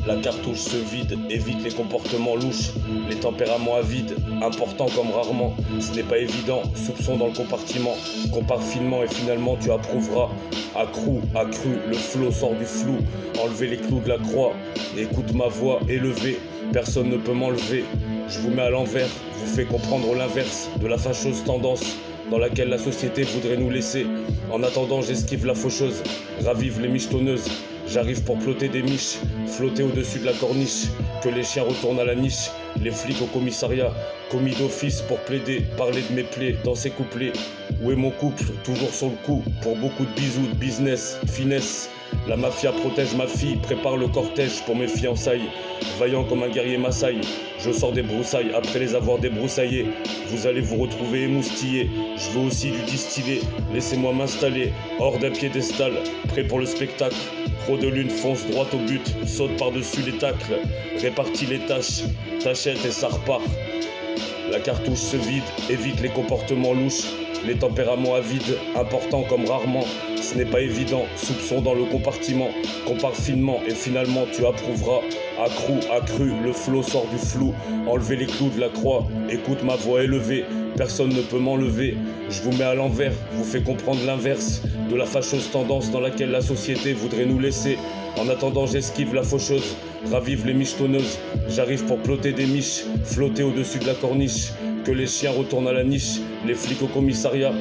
La cartouche se vide, évite les comportements louches, les tempéraments avides, importants comme rarement. Ce n'est pas évident, soupçon dans le compartiment. Compare finement et finalement tu approuveras. Accru, le flot sort du flou. Enlevez les clous de la croix. Écoute ma voix élevée, personne ne peut m'enlever. Je vous mets à l'envers, vous fais comprendre l'inverse de la fâcheuse tendance dans laquelle la société voudrait nous laisser. En attendant, j'esquive la faucheuse, ravive les michetonneuses. J'arrive pour ploter des miches, flotter au-dessus de la corniche. Que les chiens retournent à la niche, les flics au commissariat. Commis d'office pour plaider, parler de mes plaies dans ces couplets. Où est mon couple, toujours sur le coup, pour beaucoup de bisous, de business, finesse. La mafia protège ma fille, prépare le cortège pour mes fiançailles. Vaillant comme un guerrier Maasai, je sors des broussailles après les avoir débroussaillés. Vous allez vous retrouver émoustillés. Je veux aussi du distillé, laissez-moi m'installer hors d'un piédestal, prêt pour le spectacle. Trop de lune fonce droit au but, saute par-dessus les tacles, répartit les tâches, t'achètes et ça repart. La cartouche se vide, évite les comportements louches, les tempéraments avides, importants comme rarement. Ce n'est pas évident, soupçon dans le compartiment. Compare finement et finalement tu approuveras. Accru, le flot sort du flou. Enlevez les clous de la croix, écoute ma voix élevée. Personne ne peut m'enlever, je vous mets à l'envers, vous fais comprendre l'inverse de la fâcheuse tendance dans laquelle la société voudrait nous laisser. En attendant, j'esquive la faucheuse, ravive les michetonneuses. J'arrive pour ploter des miches, flotter au-dessus de la corniche. Que les chiens retournent à la niche, les flics au commissariat.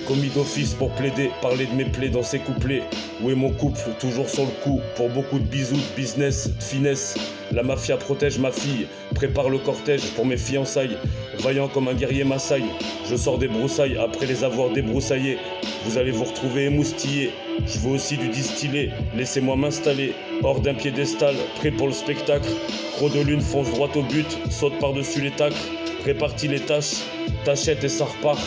Commis d'office pour plaider, parler de mes plaies dans ces couplets. Où est mon couple, toujours sur le coup, pour beaucoup de bisous, de business, de finesse. La mafia protège ma fille, prépare le cortège pour mes fiançailles. Vaillant comme un guerrier Maasai, je sors des broussailles après les avoir débroussaillés. Vous allez vous retrouver émoustillés. Je veux aussi du distillé, laissez-moi m'installer hors d'un piédestal, prêt pour le spectacle. Trop de lune fonce droit au but, saute par-dessus les tacles, répartit les tâches, t'achètes et ça repart.